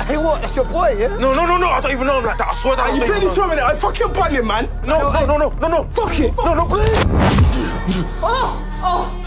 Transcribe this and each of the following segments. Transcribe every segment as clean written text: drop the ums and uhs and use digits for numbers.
Hey, what? That's your boy, yeah? No, I don't even know him like that. I swear that. You barely told me that. I fucking body, man. No. Fuck it. No.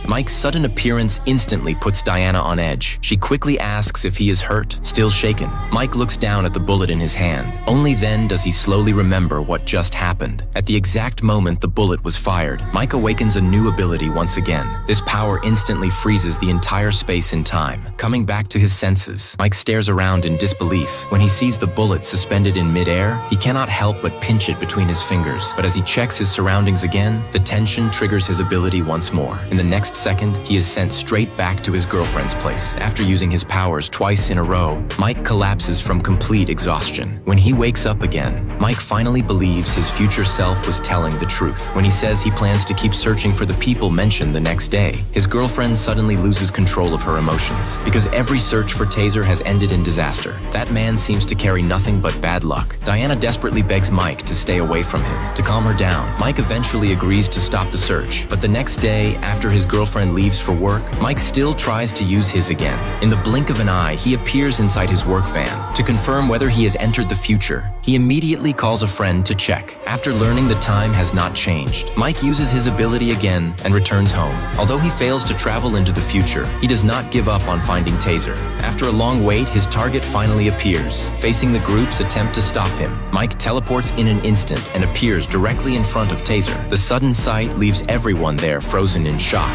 Mike's sudden appearance instantly puts Diana on edge. She quickly asks if he is hurt, still shaken. Mike looks down at the bullet in his hand. Only then does he slowly remember what just happened. At the exact moment the bullet was fired, Mike awakens a new ability once again. This power instantly freezes the entire space and time. Coming back to his senses, Mike stares around in disbelief. When he sees the bullet suspended in midair, he cannot help but pinch it between his fingers. But as he checks his surroundings again, the tension triggers his ability once more. In the next second, he is sent straight back to his girlfriend's place. After using his powers twice in a row, Mike collapses from complete exhaustion. When he wakes up again, Mike finally believes his future self was telling the truth. When he says he plans to keep searching for the people mentioned the next day, his girlfriend suddenly loses control of her emotions. Because every search for Taser has ended in disaster. That man seems to carry nothing but bad luck. Diana desperately begs Mike to stay away from him. To calm her down, Mike eventually agrees to stop the search. But the next day, after his girlfriend leaves for work, Mike still tries to use his again. In the blink of an eye, he appears inside his work van. To confirm whether he has entered the future, he immediately calls a friend to check. After learning the time has not changed, Mike uses his ability again and returns home. Although he fails to travel into the future, he does not give up on finding Taser. After a long wait, his target finally appears. Facing the group's attempt to stop him, Mike teleports in an instant and appears directly in front of Taser. The sudden sight leaves everyone there frozen in shock.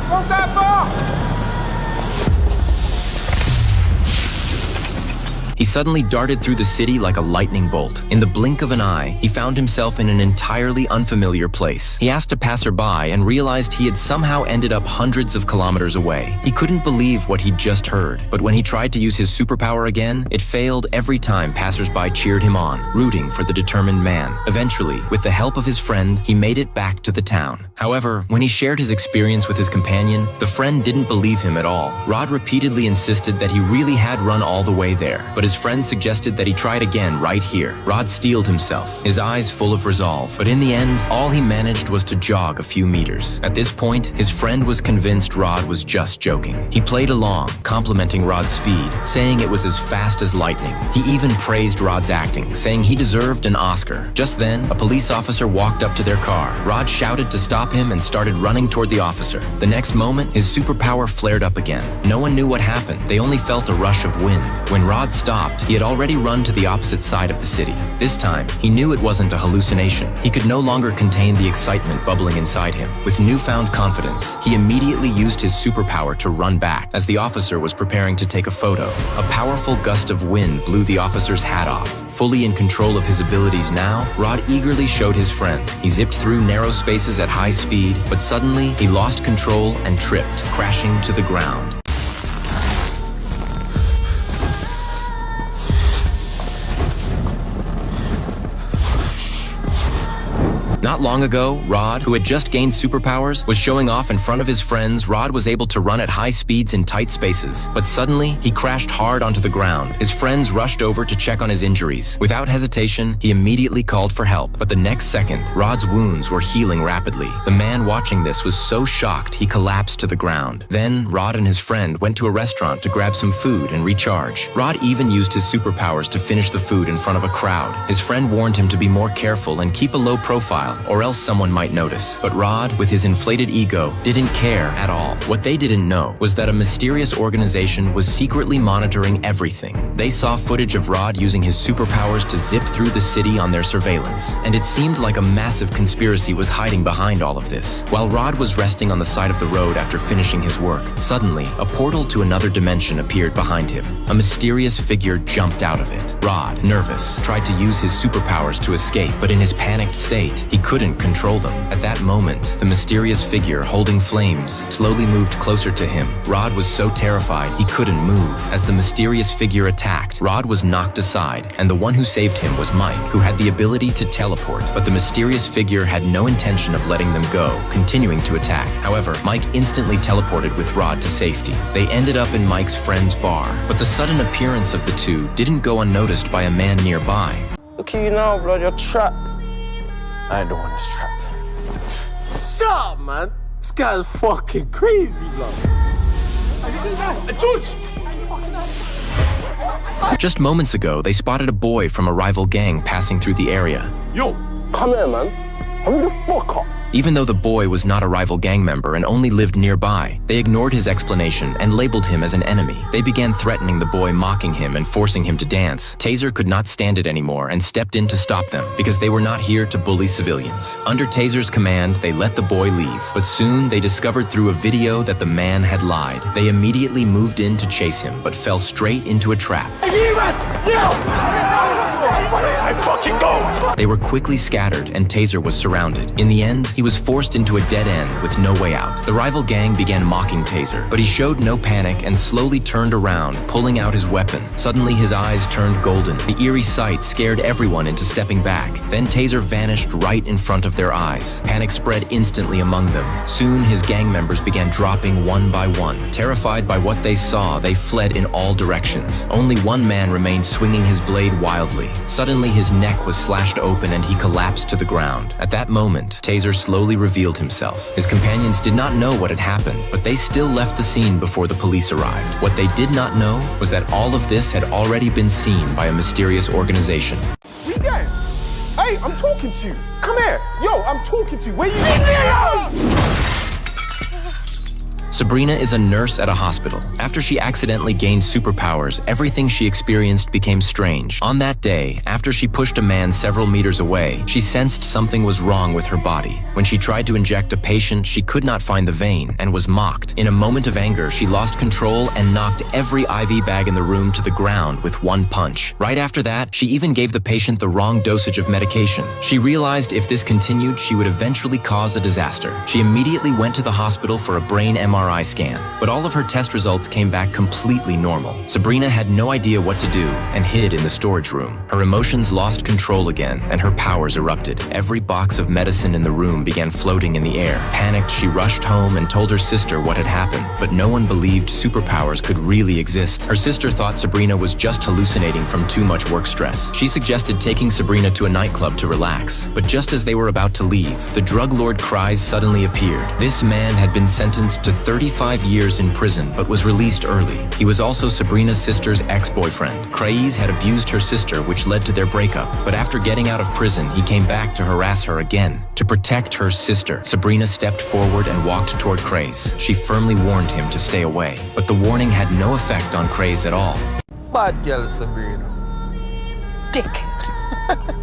What's that, boss? He suddenly darted through the city like a lightning bolt. In the blink of an eye, he found himself in an entirely unfamiliar place. He asked a passerby and realized he had somehow ended up hundreds of kilometers away. He couldn't believe what he'd just heard, but when he tried to use his superpower again, it failed every time passersby cheered him on, rooting for the determined man. Eventually, with the help of his friend, he made it back to the town. However, when he shared his experience with his companion, the friend didn't believe him at all. Rod repeatedly insisted that he really had run all the way there, but his friend suggested that he try it again right here. Rod steeled himself, his eyes full of resolve, but in the end, all he managed was to jog a few meters. At this point, his friend was convinced Rod was just joking. He played along, complimenting Rod's speed, saying it was as fast as lightning. He even praised Rod's acting, saying he deserved an Oscar. Just then, a police officer walked up to their car. Rod shouted to stop him and started running toward the officer. The next moment, his superpower flared up again. No one knew what happened. They only felt a rush of wind. When Rod stopped, he had already run to the opposite side of the city. This time, he knew it wasn't a hallucination. He could no longer contain the excitement bubbling inside him. With newfound confidence, he immediately used his superpower to run back. As the officer was preparing to take a photo, a powerful gust of wind blew the officer's hat off. Fully in control of his abilities now, Rod eagerly showed his friend. He zipped through narrow spaces at high speed, but suddenly he lost control and tripped, crashing to the ground. Not long ago, Rod, who had just gained superpowers, was showing off in front of his friends. Rod was able to run at high speeds in tight spaces, but suddenly he crashed hard onto the ground. His friends rushed over to check on his injuries. Without hesitation, he immediately called for help, but the next second, Rod's wounds were healing rapidly. The man watching this was so shocked he collapsed to the ground. Then, Rod and his friend went to a restaurant to grab some food and recharge. Rod even used his superpowers to finish the food in front of a crowd. His friend warned him to be more careful and keep a low profile, or else someone might notice. But Rod, with his inflated ego, didn't care at all. What they didn't know was that a mysterious organization was secretly monitoring everything. They saw footage of Rod using his superpowers to zip through the city on their surveillance, and it seemed like a massive conspiracy was hiding behind all of this. While Rod was resting on the side of the road after finishing his work, suddenly, a portal to another dimension appeared behind him. A mysterious figure jumped out of it. Rod, nervous, tried to use his superpowers to escape, but in his panicked state, he couldn't control them. At that moment, the mysterious figure holding flames slowly moved closer to him. Rod was so terrified he couldn't move. As the mysterious figure attacked, Rod was knocked aside, and the one who saved him was Mike, who had the ability to teleport, but the mysterious figure had no intention of letting them go, continuing to attack. However, Mike instantly teleported with Rod to safety. They ended up in Mike's friend's bar, but the sudden appearance of the two didn't go unnoticed by a man nearby. Look at you now, blood. You're trapped. I ain't the one that's trapped. Shut up, man. This guy's fucking crazy, blood. George! Just moments ago, they spotted a boy from a rival gang passing through the area. Yo, come here, man. Hurry the fuck up. Even though the boy was not a rival gang member and only lived nearby, they ignored his explanation and labeled him as an enemy. They began threatening the boy, mocking him and forcing him to dance. Taser could not stand it anymore and stepped in to stop them because they were not here to bully civilians. Under Taser's command, they let the boy leave, but soon they discovered through a video that the man had lied. They immediately moved in to chase him, but fell straight into a trap. I fucking go. They were quickly scattered and Taser was surrounded. In the end, he was forced into a dead end with no way out. The rival gang began mocking Taser, but he showed no panic and slowly turned around, pulling out his weapon. Suddenly, his eyes turned golden. The eerie sight scared everyone into stepping back. Then Taser vanished right in front of their eyes. Panic spread instantly among them. Soon, his gang members began dropping one by one. Terrified by what they saw, they fled in all directions. Only one man remained swinging his blade wildly. Suddenly, his neck was slashed open and he collapsed to the ground. At that moment, Taser slowly revealed himself. His companions did not know what had happened, but they still left the scene before the police arrived. What they did not know was that all of this had already been seen by a mysterious organization. We there? Hey, I'm talking to you. Come here. Yo, I'm talking to you. Where you? Leave me alone! Sabrina is a nurse at a hospital. After she accidentally gained superpowers, everything she experienced became strange. On that day, after she pushed a man several meters away, she sensed something was wrong with her body. When she tried to inject a patient, she could not find the vein and was mocked. In a moment of anger, she lost control and knocked every IV bag in the room to the ground with one punch. Right after that, she even gave the patient the wrong dosage of medication. She realized if this continued, she would eventually cause a disaster. She immediately went to the hospital for a brain MRI scan, but all of her test results came back completely normal. Sabrina had no idea what to do and hid in the storage room. Her emotions lost control again and her powers erupted. Every box of medicine in the room began floating in the air. Panicked, she rushed home and told her sister what had happened, but no one believed superpowers could really exist. Her sister thought Sabrina was just hallucinating from too much work stress. She suggested taking Sabrina to a nightclub to relax, but just as they were about to leave, the drug lord Kryze suddenly appeared. This man had been sentenced to 35 years in prison, but was released early. He was also Sabrina's sister's ex-boyfriend. Kryze had abused her sister, which led to their breakup. But after getting out of prison, he came back to harass her again. To protect her sister, Sabrina stepped forward and walked toward Kryze. She firmly warned him to stay away, but the warning had no effect on Kryze at all. Bad girl, Sabrina. Dickhead.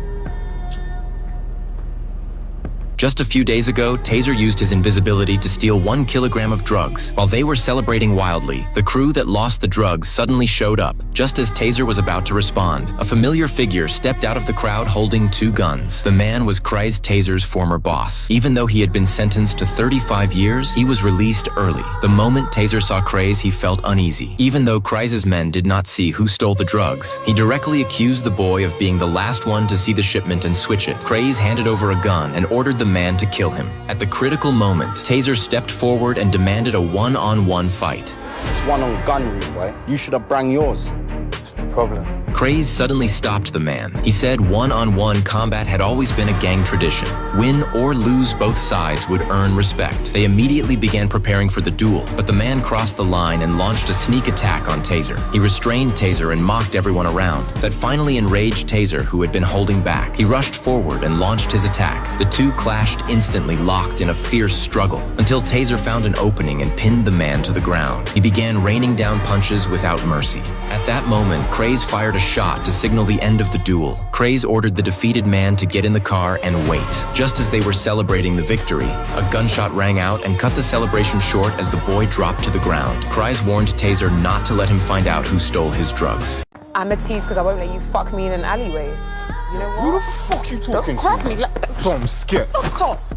Just a few days ago, Taser used his invisibility to steal 1 kilogram of drugs. While they were celebrating wildly, the crew that lost the drugs suddenly showed up. Just as Taser was about to respond, a familiar figure stepped out of the crowd holding 2 guns. The man was Kryze Taser's former boss. Even though he had been sentenced to 35 years, he was released early. The moment Taser saw Kryze, he felt uneasy. Even though Kryze's men did not see who stole the drugs, he directly accused the boy of being the last one to see the shipment and switch it. Kryze handed over a gun and ordered the man to kill him. At the critical moment, Taser stepped forward and demanded a one-on-one fight. It's one on gun, boy. You should have brung yours. That's the problem. Kryze suddenly stopped the man. He said one-on-one combat had always been a gang tradition. Win or lose, both sides would earn respect. They immediately began preparing for the duel, but the man crossed the line and launched a sneak attack on Taser. He restrained Taser and mocked everyone around. That finally enraged Taser, who had been holding back. He rushed forward and launched his attack. The two clashed instantly, locked in a fierce struggle, until Taser found an opening and pinned the man to the ground. He began raining down punches without mercy. At that moment, Kryze fired a shot to signal the end of the duel. Kryze ordered the defeated man to get in the car and wait. Just as they were celebrating the victory, a gunshot rang out and cut the celebration short as the boy dropped to the ground. Kryze warned Taser not to let him find out who stole his drugs. I'm a tease because I won't let you fuck me in an alleyway. You know what? Who the fuck you talking Don't grab to? me like that. Don't skip. Fuck off.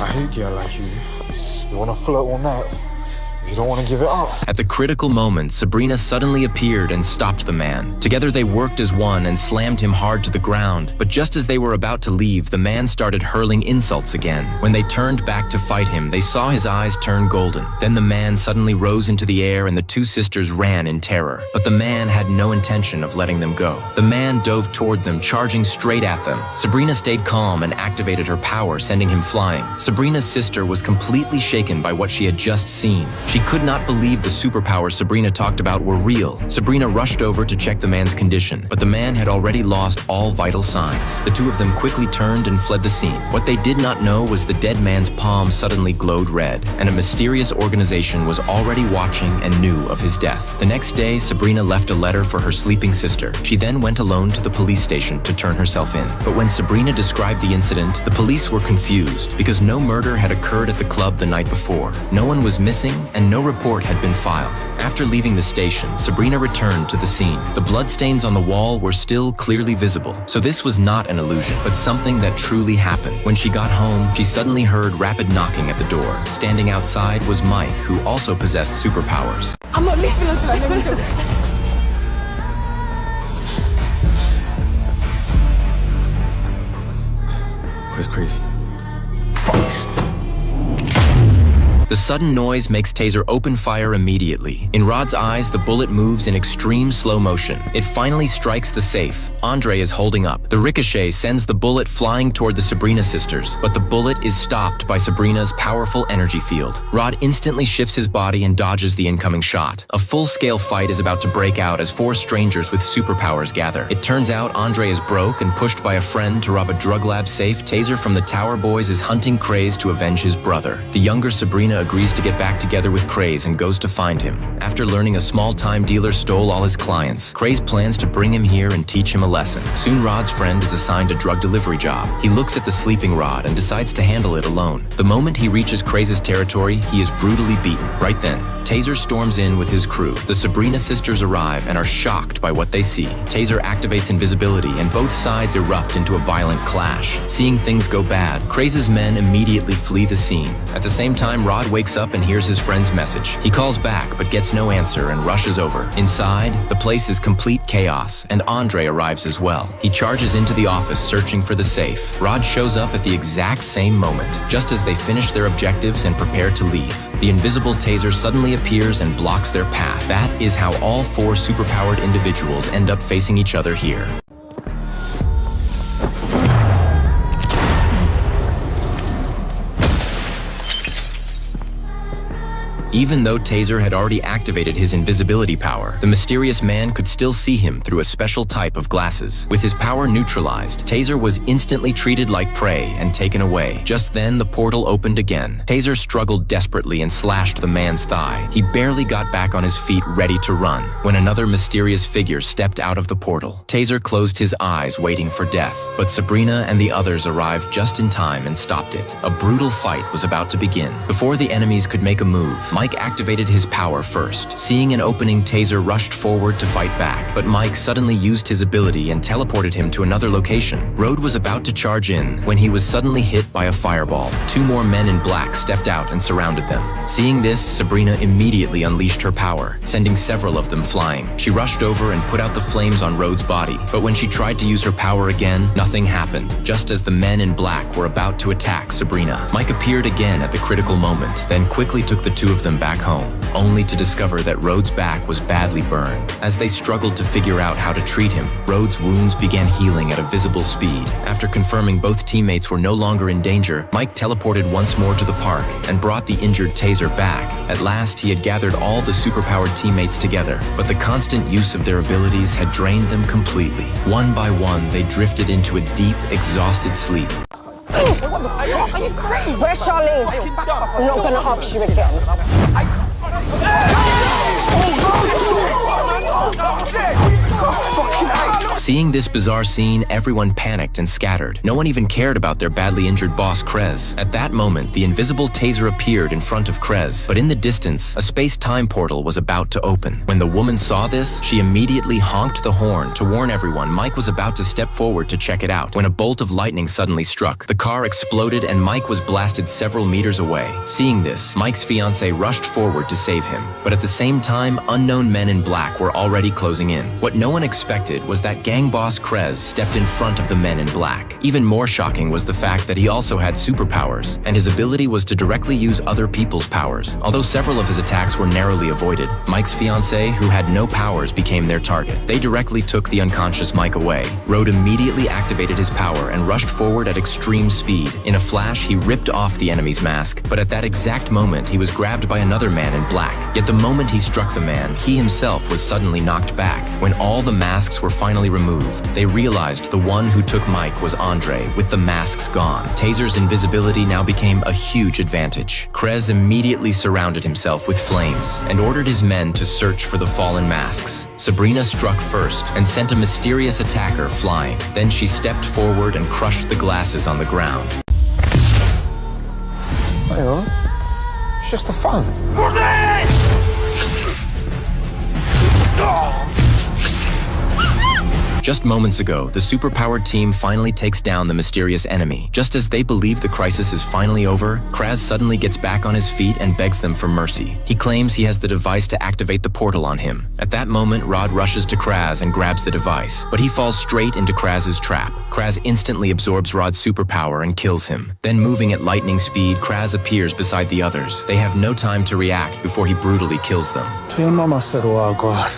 I hate girl like you. You wanna flirt all night? You don't want to give it up. At the critical moment, Sabrina suddenly appeared and stopped the man. Together they worked as one and slammed him hard to the ground. But just as they were about to leave, the man started hurling insults again. When they turned back to fight him, they saw his eyes turn golden. Then the man suddenly rose into the air and the two sisters ran in terror. But the man had no intention of letting them go. The man dove toward them, charging straight at them. Sabrina stayed calm and activated her power, sending him flying. Sabrina's sister was completely shaken by what she had just seen. She could not believe the superpowers Sabrina talked about were real. Sabrina rushed over to check the man's condition, but the man had already lost all vital signs. The two of them quickly turned and fled the scene. What they did not know was the dead man's palm suddenly glowed red, and a mysterious organization was already watching and knew of his death. The next day, Sabrina left a letter for her sleeping sister. She then went alone to the police station to turn herself in. But when Sabrina described the incident, the police were confused because no murder had occurred at the club the night before. No one was missing and no report had been filed. After leaving the station, Sabrina returned to the scene. The bloodstains on the wall were still clearly visible, so this was not an illusion, but something that truly happened. When she got home, she suddenly heard rapid knocking at the door. Standing outside was Mike, who also possessed superpowers. I'm not leaving until I finish it. Where's Crazy? Fuck. The sudden noise makes Taser open fire immediately. In Rod's eyes, the bullet moves in extreme slow motion. It finally strikes the safe. Andre is holding up. The ricochet sends the bullet flying toward the Sabrina sisters, but the bullet is stopped by Sabrina's powerful energy field. Rod instantly shifts his body and dodges the incoming shot. A full-scale fight is about to break out as four strangers with superpowers gather. It turns out Andre is broke and pushed by a friend to rob a drug lab safe. Taser from the Tower Boys is hunting Craze to avenge his brother. The younger Sabrina agrees to get back together with Craze and goes to find him. After learning a small-time dealer stole all his clients, Craze plans to bring him here and teach him a lesson. Soon Rod's friend is assigned a drug delivery job. He looks at the sleeping Rod and decides to handle it alone. The moment he reaches Craze's territory, he is brutally beaten. Right then, Taser storms in with his crew. The Sabrina sisters arrive and are shocked by what they see. Taser activates invisibility and both sides erupt into a violent clash. Seeing things go bad, Craze's men immediately flee the scene. At the same time, Rod wakes up and hears his friend's message. He calls back but gets no answer and rushes over. Inside, the place is complete chaos and Andre arrives as well. He charges into the office searching for the safe. Rod shows up at the exact same moment, just as they finish their objectives and prepare to leave. The invisible Taser suddenly appears and blocks their path. That is how all four superpowered individuals end up facing each other here. Even though Taser had already activated his invisibility power, the mysterious man could still see him through a special type of glasses. With his power neutralized, Taser was instantly treated like prey and taken away. Just then, the portal opened again. Taser struggled desperately and slashed the man's thigh. He barely got back on his feet, ready to run, when another mysterious figure stepped out of the portal. Taser closed his eyes, waiting for death, but Sabrina and the others arrived just in time and stopped it. A brutal fight was about to begin. Before the enemies could make a move, Mike activated his power first. Seeing an opening, Taser rushed forward to fight back, but Mike suddenly used his ability and teleported him to another location. Rode was about to charge in when he was suddenly hit by a fireball. Two more men in black stepped out and surrounded them. Seeing this, Sabrina immediately unleashed her power, sending several of them flying. She rushed over and put out the flames on Rhodes' body, but when she tried to use her power again, nothing happened, just as the men in black were about to attack Sabrina. Mike appeared again at the critical moment, then quickly took the two of them back home, only to discover that Rhodes' back was badly burned. As they struggled to figure out how to treat him, Rhodes' wounds began healing at a visible speed. After confirming both teammates were no longer in danger, Mike teleported once more to the park and brought the injured Taser back. At last, he had gathered all the superpowered teammates together, but the constant use of their abilities had drained them completely. One by one, they drifted into a deep, exhausted sleep. Are you crazy? Where's Charlene? I'm not gonna off you again. Seeing this bizarre scene, everyone panicked and scattered. No one even cared about their badly injured boss, Krez. At that moment, the invisible Taser appeared in front of Krez, but in the distance, a space-time portal was about to open. When the woman saw this, she immediately honked the horn to warn everyone Mike was about to step forward to check it out. When a bolt of lightning suddenly struck, the car exploded and Mike was blasted several meters away. Seeing this, Mike's fiancée rushed forward to save him, but at the same time, unknown men in black were already closing in. What no one expected was that gang gang boss Krez stepped in front of the men in black. Even more shocking was the fact that he also had superpowers, and his ability was to directly use other people's powers. Although several of his attacks were narrowly avoided, Mike's fiancée, who had no powers, became their target. They directly took the unconscious Mike away. Rode immediately activated his power and rushed forward at extreme speed. In a flash, he ripped off the enemy's mask, but at that exact moment, he was grabbed by another man in black. Yet the moment he struck the man, he himself was suddenly knocked back. When all the masks were finally removed, they realized the one who took Mike was Andre, with the masks gone. Taser's invisibility now became a huge advantage. Krez immediately surrounded himself with flames and ordered his men to search for the fallen masks. Sabrina struck first and sent a mysterious attacker flying. Then she stepped forward and crushed the glasses on the ground. Hang on. It's just a fun. Just moments ago, the superpowered team finally takes down the mysterious enemy. Just as they believe the crisis is finally over, Kraz suddenly gets back on his feet and begs them for mercy. He claims he has the device to activate the portal on him. At that moment, Rod rushes to Kraz and grabs the device, but he falls straight into Kraz's trap. Kraz instantly absorbs Rod's superpower and kills him. Then, moving at lightning speed, Kraz appears beside the others. They have no time to react before he brutally kills them. Tell your mama I said, oh God.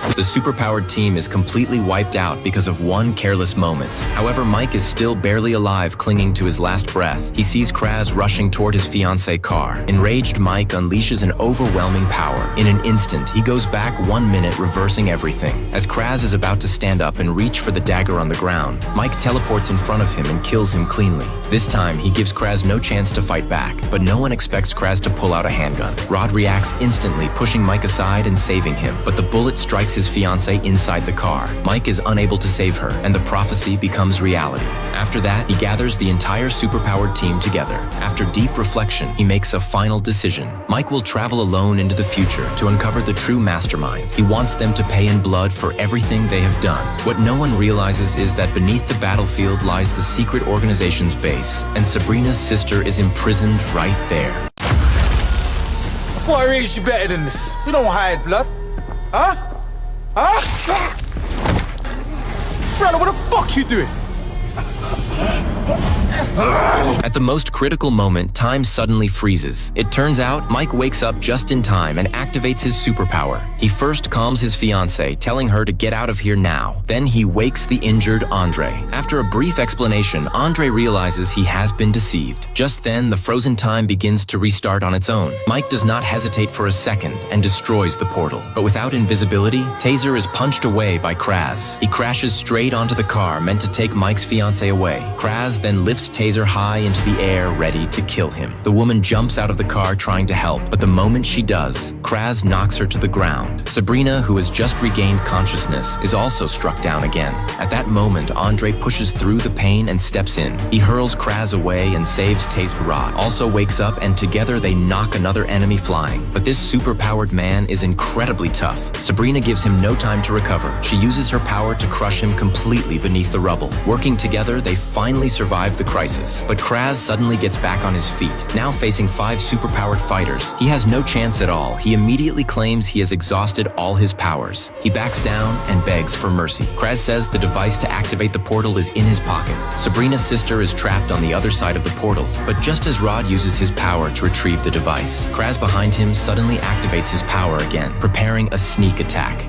The superpowered team is completely wiped out because of one careless moment. However, Mike is still barely alive, clinging to his last breath. He sees Kraz rushing toward his fiancée car. Enraged Mike unleashes an overwhelming power. In an instant, he goes back 1 minute, reversing everything. As Kraz is about to stand up and reach for the dagger on the ground, Mike teleports in front of him and kills him cleanly. This time, he gives Kraz no chance to fight back, but no one expects Kraz to pull out a handgun. Rod reacts instantly, pushing Mike aside and saving him, but the bullet strikes his fiancée inside the car. Mike is unable to save her, and the prophecy becomes reality. After that, he gathers the entire superpowered team together. After deep reflection, he makes a final decision. Mike will travel alone into the future to uncover the true mastermind. He wants them to pay in blood for everything they have done. What no one realizes is that beneath the battlefield lies the secret organization's base, and Sabrina's sister is imprisoned right there. I thought I raised you better than this. You don't hide blood. Huh? Huh? Brother, what the fuck you doing? At the most critical moment, time suddenly freezes. It turns out Mike wakes up just in time and activates his superpower. He first calms his fiancée, telling her to get out of here now. Then he wakes the injured Andre. After a brief explanation, Andre realizes he has been deceived. Just then, the frozen time begins to restart on its own. Mike does not hesitate for a second and destroys the portal. But without invisibility, Taser is punched away by Kraz. He crashes straight onto the car meant to take Mike's fiancée away. Kraz then lifts Taser high into the air, ready to kill him. The woman jumps out of the car trying to help, but the moment she does, Kraz knocks her to the ground. Sabrina, who has just regained consciousness, is also struck down again. At that moment, Andre pushes through the pain and steps in. He hurls Kraz away and saves Taser. Rod also wakes up, and together they knock another enemy flying. But this superpowered man is incredibly tough. Sabrina gives him no time to recover. She uses her power to crush him completely beneath the rubble. Working together, they finally survive the crisis. But Kraz suddenly gets back on his feet. Now facing 5 superpowered fighters, he has no chance at all. He immediately claims he has exhausted all his powers. He backs down and begs for mercy. Kraz says the device to activate the portal is in his pocket. Sabrina's sister is trapped on the other side of the portal, but just as Rod uses his power to retrieve the device, Kraz behind him suddenly activates his power again, preparing a sneak attack.